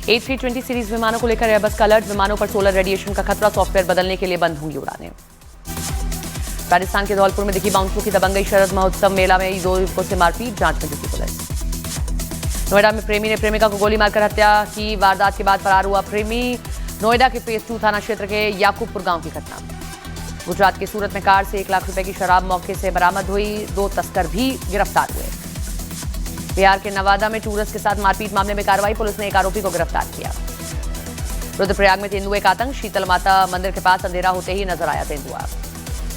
A320 series विमानों को लेकर एयरबस का अलर्ट। विमानों पर सोलर रेडिएशन का खतरा, सॉफ्टवेयर बदलने के लिए बंद होंगी उड़ानें। राजस्थान के धौलपुर में दिखी बाउंसरों की दबंगई। शरद महोत्सव मेला में 2 युवकों से मारपीट, जांच में जुटी पुलिस। नोएडा में प्रेमी ने प्रेमिका को गोली मारकर हत्या की। वारदात के बाद फरार हुआ प्रेमी। नोएडा के फेज 2 थाना क्षेत्र के याकूबपुर गांव की घटना। गुजरात के सूरत में कार से 1 लाख रुपए की शराब मौके से बरामद हुई। 2 तस्कर भी गिरफ्तार हुए। बिहार के नवादा में टूरिस्ट के साथ मारपीट मामले में कार्रवाई। पुलिस ने एक आरोपी को गिरफ्तार किया। रुद्रप्रयाग में तेंदुए का आतंक। शीतल माता मंदिर के पास अंधेरा होते ही नजर आया तेंदुआ।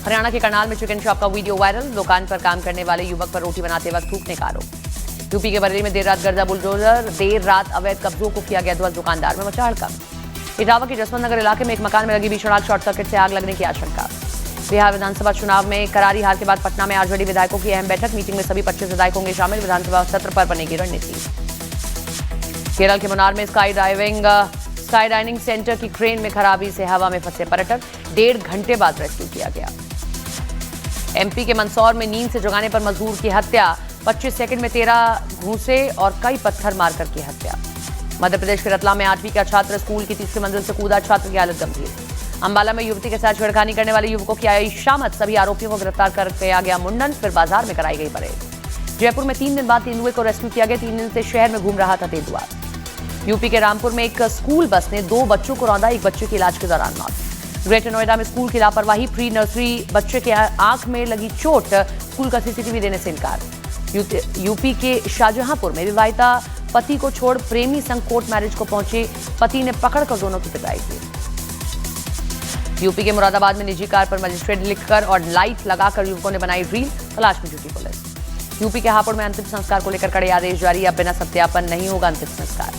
हरियाणा के करनाल में चिकन शॉप का वीडियो वायरल। दुकान पर काम करने वाले युवक पर रोटी बनाते वक्त थूकने का आरोप। यूपी के बरेली में देर रात गर्दा बुलडोजर। देर रात अवैध कब्जों को किया गया ध्वस्त। दुकानदार में मचा हड़कंप। इटावा के जसवंत नगर इलाके में एक मकान में लगी भीषण आग। शॉर्ट सर्किट से आग लगने की आशंका। बिहार विधानसभा चुनाव में करारी हार के बाद पटना में आरजेडी विधायकों की अहम बैठक। मीटिंग में सभी 25 विधायक होंगे शामिल। विधानसभा सत्र पर बनेगी रणनीति। केरल के मुन्नार में स्काई डाइनिंग सेंटर की क्रेन में खराबी से हवा में फंसे पर्यटक। 1.5 घंटे बाद रेस्क्यू किया गया। एमपी के मंदसौर में नींद से जगाने पर मजदूर की हत्या। 25 सेकंड में 13 घूंसे और कई पत्थर मारकर की हत्या। मध्य प्रदेश के रतलाम में 8वीं का छात्र स्कूल की 3री मंजिल से कूदा। छात्र की हालत गंभीर। अंबाला में युवती के साथ छेड़खानी करने वाले युवकों की आई शामत। सभी आरोपियों को गिरफ्तार कर किया गया मुंडन। फिर बाजार में कराई गई परेड। जयपुर में 3 दिन बाद तेंदुए को रेस्क्यू किया गया। 3 दिन से शहर में घूम रहा था तेंदुआ। यूपी के रामपुर में एक स्कूल बस ने 2 बच्चों को रौंदा। एक बच्चे की इलाज के दौरान मौत। ग्रेटर नोएडा में स्कूल की लापरवाही। प्री नर्सरी बच्चे के आंख में लगी चोट। स्कूल का सीसीटीवी देने से इनकार। यूपी के शाहजहांपुर में विवाहिता पति को छोड़ प्रेमी संग कोर्ट मैरिज को पहुंचे। पति ने पकड़कर दोनों की पिटाई की। यूपी के मुरादाबाद में निजी कार पर मजिस्ट्रेट लिखकर और लाइट लगाकर युवकों ने बनाई रील। तलाश में जुटी पुलिस। यूपी के हापुड़ में अंतिम संस्कार को लेकर कड़े आदेश जारी। अब बिना सत्यापन नहीं होगा अंतिम संस्कार।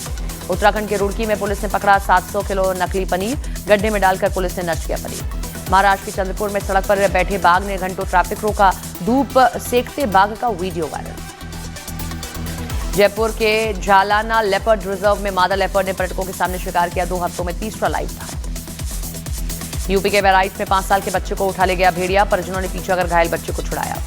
उत्तराखंड के रुड़की में पुलिस ने पकड़ा 700 किलो नकली पनीर। गड्ढे में डालकर पुलिस ने नष्ट किया पनीर। महाराष्ट्र के चंद्रपुर में सड़क पर बैठे बाघ ने घंटों ट्रैफिक रोका। धूप सेकते बाघ का वीडियो वायरल। जयपुर के झालाना लेपर्ड रिजर्व में मादा लेपर्ड ने पर्यटकों के सामने शिकार किया। 2 हफ्तों में 3रा लाइव था। यूपी के बहराइच में 5 साल के बच्चे को उठा ले गया भेड़िया। परिजनों ने पीछा कर घायल बच्चे को छुड़ाया।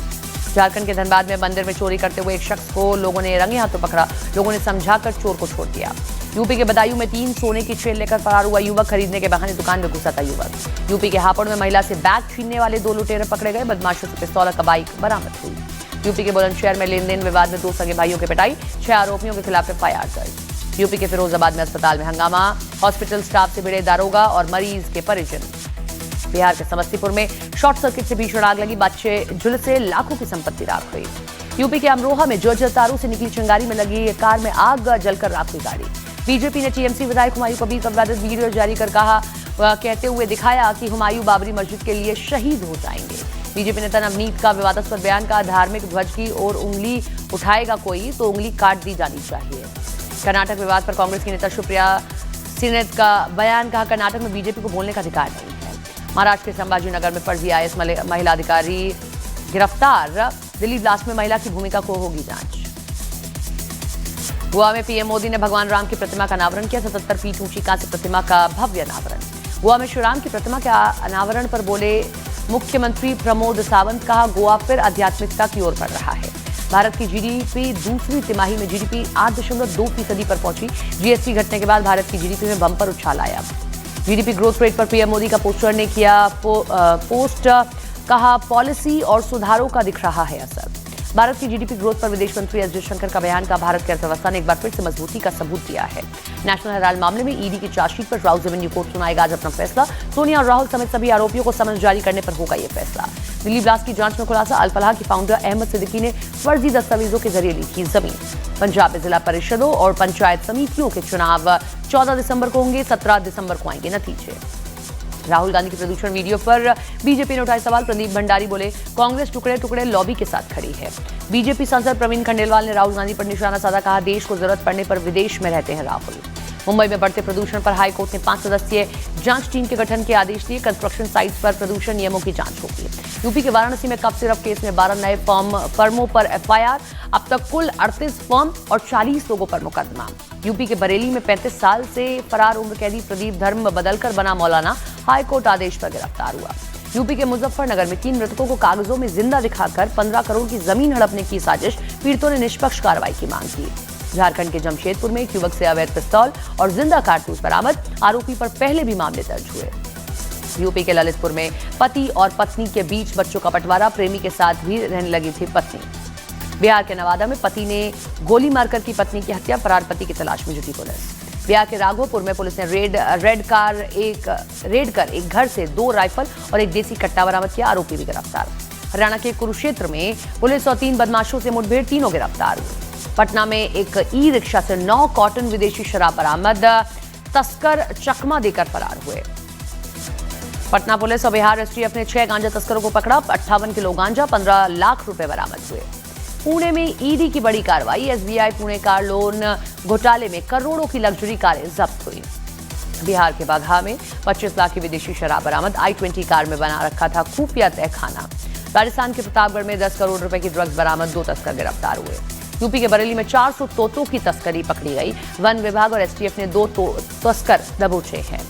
झारखंड के धनबाद में मंदिर में चोरी करते हुए एक शख्स को लोगों ने रंगे हाथों पकड़ा। लोगों ने समझाकर चोर को छोड़ दिया। यूपी के बदायूं में 3 सोने की छेल लेकर फरार हुआ युवक। खरीदने के बहाने दुकान में घुसा था युवक। यूपी के हापुड़ में महिला से बैग छीनने वाले 2 लुटेरे पकड़े गए। बदमाशों से पिस्तौल और बाइक बरामद हुई। यूपी के बुलंदशहर में लेन देन विवाद में 2 सगे भाइयों की पिटाई। 6 आरोपियों के खिलाफ एफआईआर दर्ज। यूपी के फिरोजाबाद में अस्पताल में हंगामा। हॉस्पिटल स्टाफ से भिड़े दारोगा और मरीज के परिजन। बिहार के समस्तीपुर में शॉर्ट सर्किट से भीषण आग लगी। बच्चे झुलसे, लाखों की संपत्ति राख हुई। यूपी के अमरोहा में जर्जर तारों से निकली चिंगारी में लगी कार में आग, जलकर राख हुई गाड़ी। बीजेपी ने टीएमसी विधायक हुमायूं कबीर का विवादित वीडियो जारी कर कहते हुए दिखाया कि हुमायूं बाबरी मस्जिद के लिए शहीद हो जाएंगे। बीजेपी नेता नवनीत का विवादास्पद बयान का धार्मिक ध्वज की ओर उंगली उठाएगा कोई तो उंगली काट दी जानी चाहिए। कर्नाटक विवाद पर कांग्रेस की नेता सुप्रिया सिनेत का बयान। कहा कर्नाटक में बीजेपी को बोलने का अधिकार नहीं है। महाराष्ट्र के संभाजीनगर में फर्जी आईएएस महिला अधिकारी गिरफ्तार। दिल्ली ब्लास्ट में महिला की भूमिका को होगी जांच। गोवा में पीएम मोदी ने भगवान राम की प्रतिमा का अनावरण किया। 77 फीट ऊंची कांस्य प्रतिमा का भव्य अनावरण। गोवा में श्री राम की प्रतिमा के अनावरण पर बोले मुख्यमंत्री प्रमोद सावंत। कहा गोवा फिर आध्यात्मिकता की ओर बढ़ रहा है। भारत की जीडीपी दूसरी तिमाही में जीडीपी 8.2% पर पहुंची। जीएसटी घटने के बाद भारत की जीडीपी में बम्पर उछाल आया। जीडीपी ग्रोथ रेट पर पीएम मोदी का पोस्टर ने किया पोस्ट। कहा पॉलिसी और सुधारों का दिख रहा है असर। भारत की जीडीपी ग्रोथ पर विदेश मंत्री एस जयशंकर का बयान। का भारत की अर्थव्यवस्था ने एक बार फिर से मजबूती का सबूत दिया है। नेशनल हेराल्ड मामले में ईडी की चार्जशीट पर राउज रेवेन्यू कोर्ट सुनाएगा आज अपना फैसला। सोनिया और राहुल समेत सभी आरोपियों को समन जारी करने पर होगा यह फैसला। दिल्ली ब्लास्ट की जांच में खुलासा। अल फलाह की फाउंडर अहमद सिद्दीकी ने फर्जी दस्तावेजों के जरिए ली थी जमीन। पंजाब में जिला परिषदों और पंचायत समितियों के चुनाव 14 दिसंबर को होंगे। 17 दिसंबर को आएंगे नतीजे। राहुल गांधी की प्रदूषण वीडियो पर बीजेपी ने उठाए सवाल। प्रदीप भंडारी बोले कांग्रेस टुकड़े टुकड़े लॉबी के साथ खड़ी है। बीजेपी सांसद प्रवीण खंडेलवाल ने राहुल गांधी पर निशाना साधा। कहा देश को जरूरत पड़ने पर विदेश में रहते हैं राहुल। मुंबई में बढ़ते प्रदूषण पर हाईकोर्ट ने 5 सदस्यीय जांच टीम के गठन के आदेश दिए। कंस्ट्रक्शन साइट्स पर प्रदूषण नियमों की जांच होगी। यूपी के वाराणसी में कप सिरप केस में 12 नए फर्मों पर एफआईआर। अब तक कुल 38 फर्म और 40 लोगों पर मुकदमा। यूपी के बरेली में 35 साल से फरार उम्र कैदी प्रदीप धर्म बदलकर बना मौलाना। हाईकोर्ट आदेश पर गिरफ्तार हुआ। यूपी के मुजफ्फरनगर में 3 मृतकों को कागजों में जिंदा दिखाकर 15 करोड़ की जमीन हड़पने की साजिश। पीड़ितों ने निष्पक्ष कार्रवाई की मांग की। झारखंड के जमशेदपुर में एक युवक से अवैध पिस्तौल और जिंदा कारतूस बरामद, आरोपी पर पहले भी मामले दर्ज हुए। यूपी के ललितपुर में पति और पत्नी के बीच बच्चों का बंटवारा, प्रेमी के साथ भी रहने लगी थी पत्नी। बिहार के नवादा में पति ने गोली मारकर की पत्नी की हत्या, फरार पति की तलाश में जुटी पुलिस। बिहार के राघोपुर में पुलिस ने रेड कर एक घर से 2 राइफल और एक देसी कट्टा बरामद किया, आरोपी भी गिरफ्तार। हरियाणा के कुरुक्षेत्र में पुलिस और 3 बदमाशों से मुठभेड़, तीनों गिरफ्तार हुए। पटना में एक ई रिक्शा से 9 कॉटन विदेशी शराब बरामद, तस्कर चकमा देकर फरार हुए। पटना पुलिस और बिहार एसटीएफ ने 6 गांजा तस्करों को पकड़ा, 58 किलो गांजा, 15 लाख रुपए बरामद हुए। पुणे में ईडी की बड़ी कार्रवाई, एसबीआई पुणे कार लोन घोटाले में करोड़ों की लग्जरी कारें जब्त हुई। बिहार के बाघा में 25 लाख की विदेशी शराब बरामद, i20 कार में बना रखा था खुफिया तहखाना। राजस्थान के प्रतापगढ़ में 10 करोड़ रुपए की ड्रग्स बरामद, 2 तस्कर गिरफ्तार हुए। यूपी के बरेली में 400 तोतों की तस्करी पकड़ी गई, वन विभाग और एसटीएफ ने 2 तस्कर दबोचे हैं।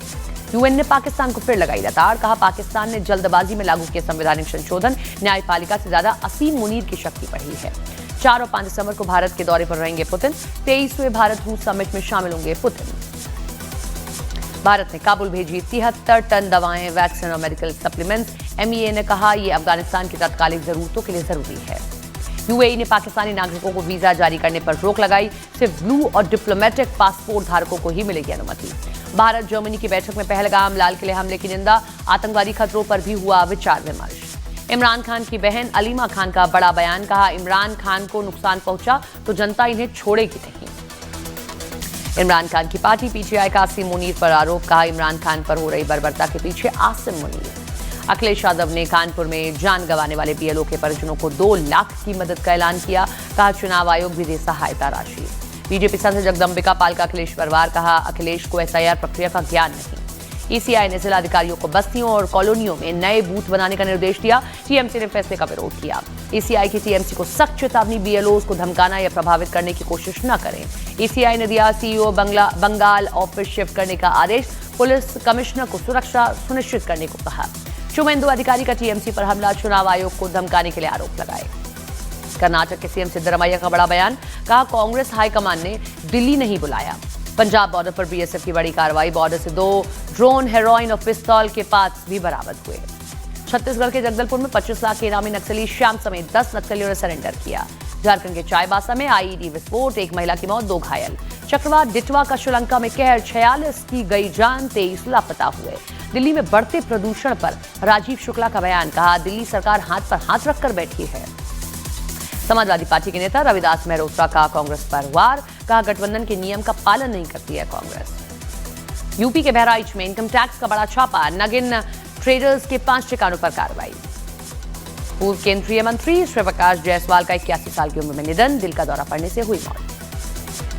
यूएन ने पाकिस्तान को फिर लगाई लताड़, कहा पाकिस्तान ने जल्दबाजी में लागू किया संवैधानिक संशोधन, न्यायपालिका से ज्यादा असीम मुनीर की शक्ति बढ़ी है। 4 और 5 दिसंबर को भारत के दौरे पर रहेंगे पुतिन, 23वें भारत रूस समिट में शामिल होंगे पुतिन। भारत ने काबुल भेजी 73 टन दवाएं, वैक्सीन और मेडिकल सप्लीमेंट्स, एमईए ने कहा यह अफगानिस्तान की तात्कालिक जरूरतों के लिए जरूरी है। यूएई ने पाकिस्तानी नागरिकों को वीजा जारी करने पर रोक लगाई, सिर्फ ब्लू और डिप्लोमेटिक पासपोर्ट धारकों को ही मिलेगी अनुमति। भारत जर्मनी की बैठक में पहलगाम लाल किले हमले की निंदा, आतंकवादी खतरों पर भी हुआ विचार विमर्श। इमरान खान की बहन अलीमा खान का बड़ा बयान, कहा इमरान खान को नुकसान पहुंचा तो जनता इन्हें छोड़ेगी नहीं। इमरान खान की पार्टी पीटीआई का आसिम मुनीर पर आरोप, कहा इमरान खान पर हो रही बर्बरता के पीछे आसिम मुनीर। अखिलेश यादव ने कानपुर में जान गंवाने वाले बीएलओ के परिजनों को 2 लाख की मदद का ऐलान किया, कहा चुनाव आयोग भी दे सहायता राशि। बीजेपी सांसद जगदम्बिका पाल का अखिलेश परिवार, कहा अखिलेश को एसआईआर प्रक्रिया का ज्ञान नहीं। ईसीआई ने जिला अधिकारियों को बस्तियों और कॉलोनियों में नए बूथ बनाने का निर्देश दिया, टीएमसी ने फैसले का विरोध किया। ईसीआई की टीएमसी को सख्त चेतावनी, बीएलओज को धमकाना या प्रभावित करने की कोशिश न करें। ईसीआई ने दिया सीईओ बंगाल ऑफिस शिफ्ट करने का आदेश, पुलिस कमिश्नर को सुरक्षा सुनिश्चित करने को कहा। शुभेंदु अधिकारी का टीएमसी पर हमला, चुनाव आयोग को धमकाने के लिए आरोप लगाए। कर्नाटक के सीएम सिद्धरामैया का बड़ा बयान, कहा कांग्रेस हाईकमान ने दिल्ली नहीं बुलाया। पंजाब बॉर्डर पर बीएसएफ की बड़ी कार्रवाई, बॉर्डर से 2 ड्रोन, हेरोइन और पिस्तौल के पार्ट्स भी बरामद हुए। छत्तीसगढ़ के जगदलपुर में 25 लाख के इनामी नक्सली श्याम समेत 10 नक्सलियों ने सरेंडर किया। झारखंड के चाईबासा में आईईडी विस्फोट, 1 महिला की मौत, 2 घायल। चक्रवात डिटवा का श्रीलंका में कहर, 46 की गई जान, 23 लापता हुए। दिल्ली में बढ़ते प्रदूषण पर राजीव शुक्ला का बयान, कहा दिल्ली सरकार हाथ पर हाथ रखकर बैठी है। समाजवादी पार्टी के नेता रविदास मेहरोत्रा का कांग्रेस पर वार, कहा गठबंधन के नियम का पालन नहीं करती है कांग्रेस। यूपी के बहराइच में इनकम टैक्स का बड़ा छापा, नगिन ट्रेडर्स के 5 ठिकानों पर कार्रवाई। पूर्व केंद्रीय मंत्री श्री प्रकाश जायसवाल का 81 साल की उम्र में निधन, दिल का दौरा पड़ने से हुई मौत।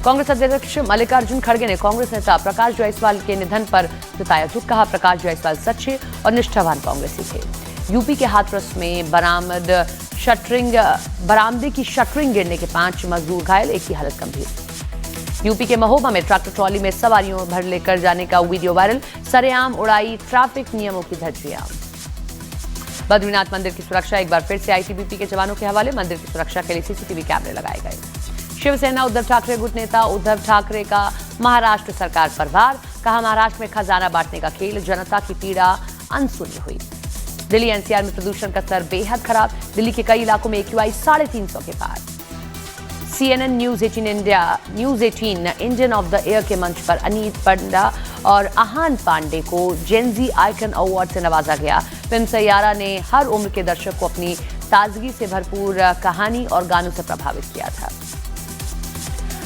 कांग्रेस अध्यक्ष मल्लिकार्जुन खड़गे ने कांग्रेस नेता प्रकाश जायसवाल के निधन पर जताया दुख, कहा प्रकाश जायसवाल सच्चे और निष्ठावान कांग्रेसी थे। यूपी के हाथरस में बरामदे की शटरिंग गिरने के 5 मजदूर घायल, एक की हालत गंभीर। यूपी के महोबा में ट्रैक्टर ट्रॉली में सवारियों भर लेकर जाने का वीडियो वायरल, सरेआम उड़ाई ट्रैफिक नियमों की धज्जियां। बद्रीनाथ मंदिर की सुरक्षा एक बार फिर से आईटीबीपी के जवानों के हवाले, मंदिर की सुरक्षा के लिए सीसीटीवी कैमरे लगाए गए। शिवसेना उद्धव ठाकरे गुट नेता उद्धव ठाकरे का महाराष्ट्र सरकार पर वार, कहा महाराष्ट्र में खजाना बांटने का खेल, जनता की पीड़ा अनसुनी हुई। दिल्ली एनसीआर में प्रदूषण का स्तर बेहद खराब, दिल्ली के कई इलाकों में एक्यूआई 350 के पार। CNN news 18 Indian of the year के मंच पर अनीत पंडा और आहान पांडे को जेनजी आइकन अवार्ड से नवाजा गया। फिल्म सैयारा ने हर उम्र के दर्शक को अपनी ताजगी से भरपूर कहानी और गानों से प्रभावित किया था।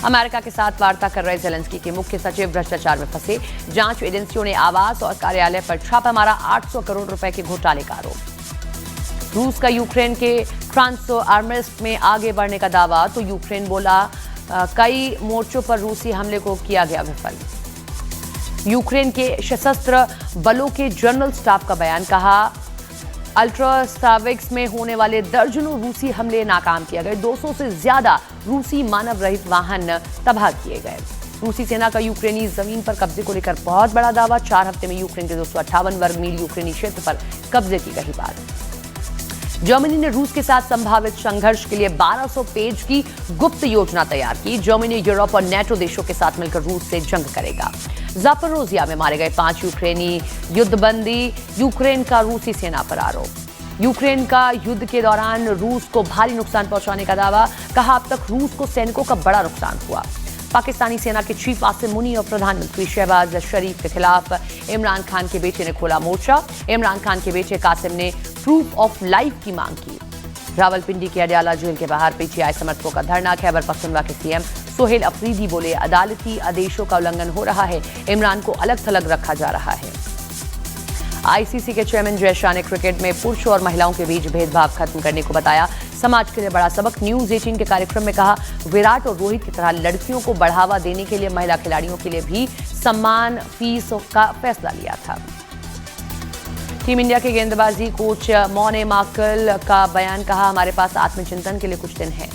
अमेरिका के साथ वार्ता कर रहे जेलेंस्की के मुख्य सचिव भ्रष्टाचार में फंसे, जांच एजेंसियों ने आवास और कार्यालय पर छापा मारा, 800 करोड़ रुपए के घोटाले का आरोप। रूस का यूक्रेन के क्रांसो आर्मिस्ट में आगे बढ़ने का दावा, तो यूक्रेन बोला कई मोर्चों पर रूसी हमले को किया गया विफल। यूक्रेन के सशस्त्र बलों के जनरल स्टाफ का बयान, कहा अल्ट्रास्टाविक्स में होने वाले दर्जनों रूसी हमले नाकाम किए गए, 200 से ज्यादा रूसी मानव रहित वाहन तबाह किए गए। रूसी सेना का यूक्रेनी जमीन पर कब्जे को लेकर बहुत बड़ा दावा, 4 हफ्ते में यूक्रेन के 258 वर्ग मील यूक्रेनी क्षेत्र पर कब्जे की गई बात। जर्मनी ने रूस के साथ संभावित संघर्ष के लिए 1200 पेज की गुप्त योजना तैयार की। जर्मनी यूरोप और नेटो देशों के साथ मिलकर रूस से जंग करेगा। जापोरोजिया में मारे गए 5 यूक्रेनी युद्धबंदी, यूक्रेन का रूसी सेना पर आरोप। यूक्रेन का युद्ध के दौरान रूस को भारी नुकसान पहुंचाने का दावा, कहा अब तक रूस को सैनिकों का बड़ा नुकसान हुआ। पाकिस्तानी सेना के चीफ आसिम मुनी और प्रधानमंत्री शहबाज शरीफ के खिलाफ इमरान खान के बेटे ने खोला मोर्चा। इमरान खान के बेटे कासिम ने प्रूफ ऑफ लाइफ की मांग की। रावलपिंडी के अडयाला जेल के बाहर पीटीआई समर्थकों का धरना। खैबर पख्तूनख्वा के सीएम सोहेल अफरीदी बोले, अदालती आदेशों का उल्लंघन हो रहा है, इमरान को अलग थलग रखा जा रहा है। आईसीसी के चेयरमैन जय शाह ने क्रिकेट में पुरुषों और महिलाओं के बीच भेदभाव खत्म करने को बताया समाज के लिए बड़ा सबक। न्यूज 18 के कार्यक्रम में कहा, विराट और रोहित की तरह लड़कियों को बढ़ावा देने के लिए महिला खिलाड़ियों के लिए भी समान फीस का फैसला लिया था। टीम इंडिया के गेंदबाजी कोच मौने मार्कल का बयान, कहा हमारे पास आत्मचिंतन के लिए कुछ दिन है।